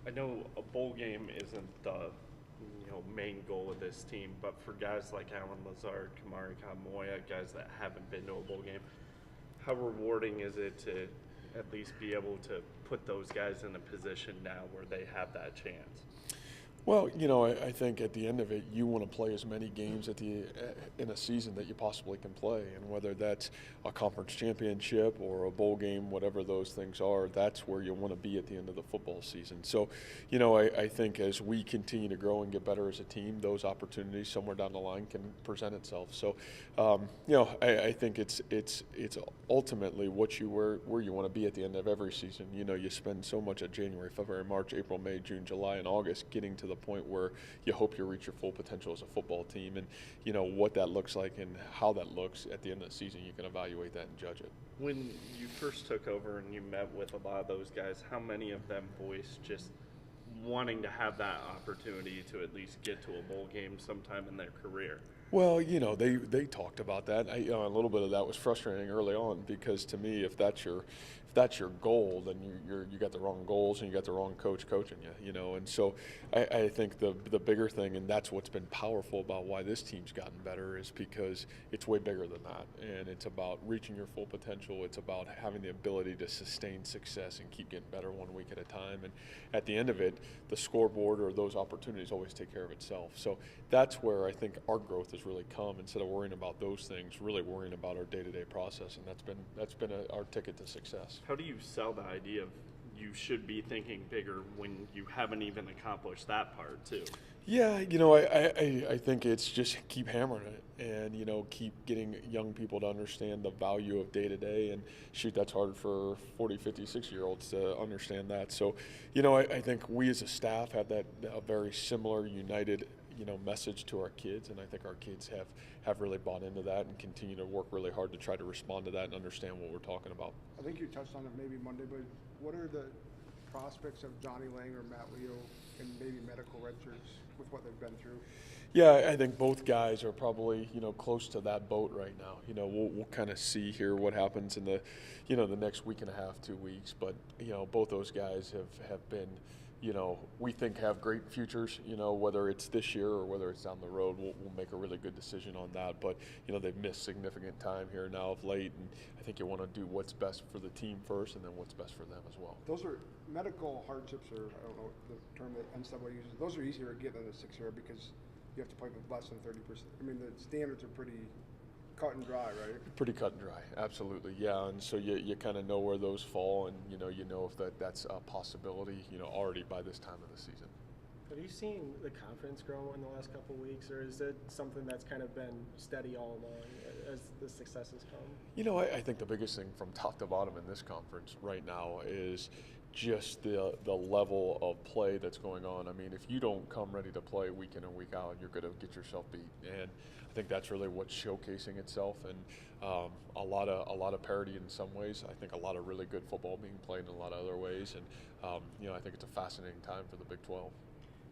I know a bowl game isn't the main goal of this team, but for guys like Alan Lazard, Kamari Kamoya, guys that haven't been to a bowl game, how rewarding is it to at least be able to put those guys in a position now where they have that chance? Well, I think at the end of it, you want to play as many games in a season that you possibly can play, and whether that's a conference championship or a bowl game, whatever those things are, that's where you want to be at the end of the football season. So, I think as we continue to grow and get better as a team, those opportunities somewhere down the line can present itself. So, I think it's ultimately where you want to be at the end of every season. You spend so much at January, February, March, April, May, June, July, and August getting to the point where you hope you reach your full potential as a football team, and what that looks like and how that looks at the end of the season, you can evaluate that and judge it. When you first took over and you met with a lot of those guys, how many of them voiced just wanting to have that opportunity to at least get to a bowl game sometime in their career? Well, they talked about that. A little bit of that was frustrating early on, because to me, if that's your goal, then you got the wrong goals and you got the wrong coach coaching you. And so I think the bigger thing, and that's what's been powerful about why this team's gotten better, is because it's way bigger than that, and it's about reaching your full potential. It's about having the ability to sustain success and keep getting better one week at a time. And at the end of it, the scoreboard or those opportunities always take care of itself. So that's where I think our growth has really come. Instead of worrying about those things, really worrying about our day-to-day process, and that's been our ticket to success. How do you sell the idea of you should be thinking bigger when you haven't even accomplished that part too? Yeah, I think it's just keep hammering it, and keep getting young people to understand the value of day to day. And shoot, that's hard for 40, 50, 60-year-olds to understand that. So, I think we as a staff have a very similar, united message to our kids, and I think our kids have really bought into that and continue to work really hard to try to respond to that and understand what we're talking about. I think you touched on it maybe Monday, but what are the prospects of Johnny Lang or Matt Leo and maybe medical redshirts with what they've been through? Yeah, I think both guys are probably close to that boat right now. We'll kind of see here what happens in the the next week and a half, 2 weeks. But both those guys have been we think have great futures. Whether it's this year or whether it's down the road, we'll make a really good decision on that. But they've missed significant time here now of late, and I think you want to do what's best for the team first, and then what's best for them as well. Those are medical hardships, or I don't know the term that NCAA uses. Those are easier to get than a 6-year because you have to play with less than 30%. I mean, the standards are pretty cut and dry, right? Pretty cut and dry, absolutely, yeah. And so you kind of know where those fall, and you know if that's a possibility, already by this time of the season. Have you seen the confidence grow in the last couple of weeks, or is it something that's kind of been steady all along as the successes come? I think the biggest thing from top to bottom in this conference right now is just the level of play that's going on. I mean, if you don't come ready to play week in and week out, you're going to get yourself beat. And I think that's really what's showcasing itself, and a lot of parity in some ways. I think a lot of really good football being played in a lot of other ways, and I think it's a fascinating time for the Big 12.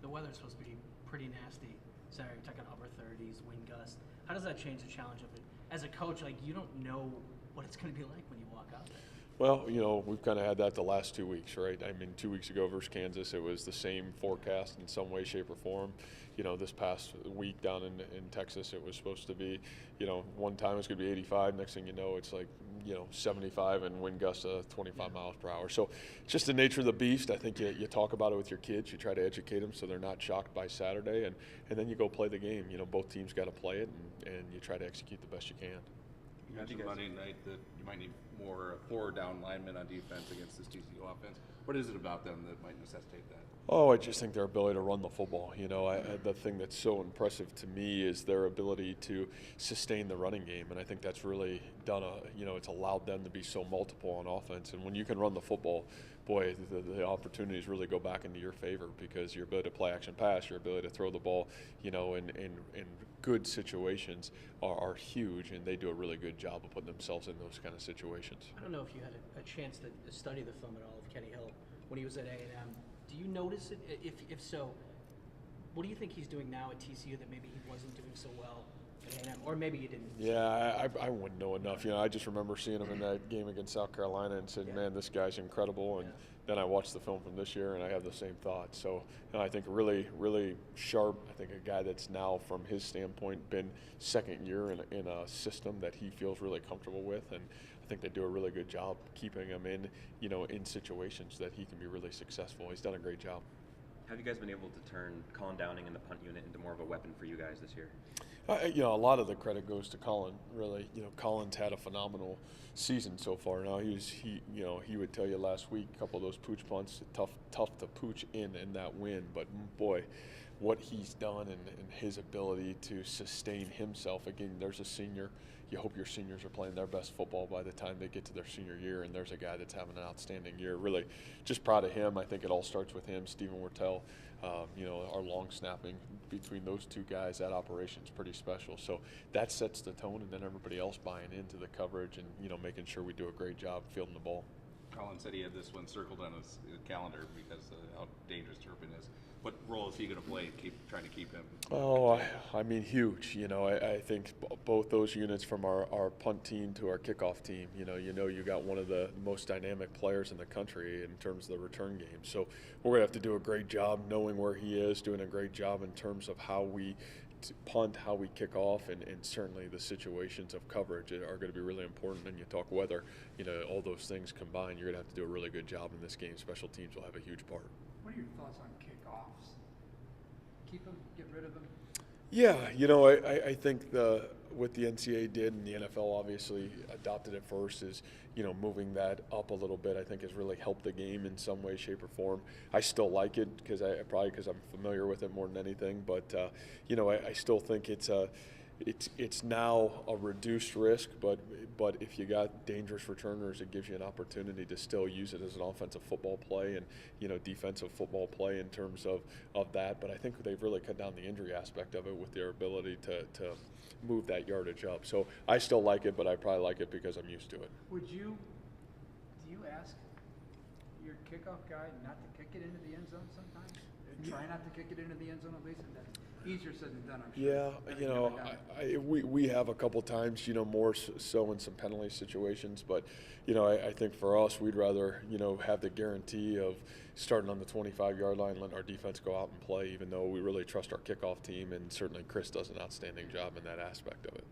The weather's supposed to be pretty nasty. Saturday, we're talking upper 30s, wind gust. How does that change the challenge of it? As a coach, you don't know what it's going to be like when you walk out there. Well, we've kind of had that the last 2 weeks, right? I mean, 2 weeks ago versus Kansas, it was the same forecast in some way, shape, or form. This past week down in Texas, it was supposed to be, one time it's going to be 85. Next thing you know, it's like, 75 and wind gusts of 25 miles per hour. So it's just the nature of the beast. I think you talk about it with your kids. You try to educate them so they're not shocked by Saturday, and then you go play the game. Both teams got to play it, and you try to execute the best you can. You mentioned Monday night that you might need more forward-down linemen on defense against this TCU offense. What is it about them that might necessitate that? Oh, I just think their ability to run the football. The thing that's so impressive to me is their ability to sustain the running game, and I think that's really done it's allowed them to be so multiple on offense. And when you can run the football, boy, the opportunities really go back into your favor, because your ability to play action pass, your ability to throw the ball, in good situations are huge, and they do a really good job of putting themselves in those kind of situations. I don't know if you had a chance to study the film at all of Kenny Hill when he was at A&M. Do you notice it? If so, what do you think he's doing now at TCU that maybe he wasn't doing so well at A&M, or maybe he didn't? Yeah, I wouldn't know enough. I just remember seeing him in that game against South Carolina and saying, "Man, this guy's incredible." And then I watch the film from this year and I have the same thought. So I think really, really sharp. I think a guy that's now, from his standpoint, been second year in a system that he feels really comfortable with, and I think they do a really good job keeping him in, in situations that he can be really successful. He's done a great job. Have you guys been able to turn Colin Downing and the punt unit into more of a weapon for you guys this year? A lot of the credit goes to Colin. Really, Colin's had a phenomenal season so far. Now he would tell you last week a couple of those pooch punts, tough to pooch in that win. But boy, what he's done and his ability to sustain himself. Again, there's a senior. You hope your seniors are playing their best football by the time they get to their senior year, and there's a guy that's having an outstanding year. Really, just proud of him. I think it all starts with him, Stephen Wertel. Our long snapping between those two guys, that operation's pretty special. So that sets the tone, and then everybody else buying into the coverage and making sure we do a great job fielding the ball. Colin said he had this one circled on his calendar because of how dangerous Turpin is. What role is he going to play? Trying to keep him? Oh, I mean, huge. I think both those units, from our punt team to our kickoff team, you got one of the most dynamic players in the country in terms of the return game. So we're going to have to do a great job knowing where he is, doing a great job in terms of how we punt, how we kick off, and certainly the situations of coverage are going to be really important. And you talk weather, all those things combined, you're going to have to do a really good job in this game. Special teams will have a huge part. What are your thoughts on kickoffs? Keep them, get rid of them? Yeah, I think what the NCAA did and the NFL obviously adopted it first is, moving that up a little bit, I think has really helped the game in some way, shape, or form. I still like it because I'm familiar with it more than anything, but I still think it's now a reduced risk, but if you got dangerous returners, it gives you an opportunity to still use it as an offensive football play and defensive football play in terms of that. But I think they've really cut down the injury aspect of it with their ability to move that yardage up. So I still like it, but I probably like it because I'm used to it. Do you ask your kickoff guy not to kick it into the end zone sometimes? Try not to kick it into the end zone at least? Easier said than done, I'm sure. Yeah, we have a couple times, more so in some penalty situations, but I think for us, we'd rather have the guarantee of starting on the 25-yard line, letting our defense go out and play, even though we really trust our kickoff team, and certainly Chris does an outstanding job in that aspect of it.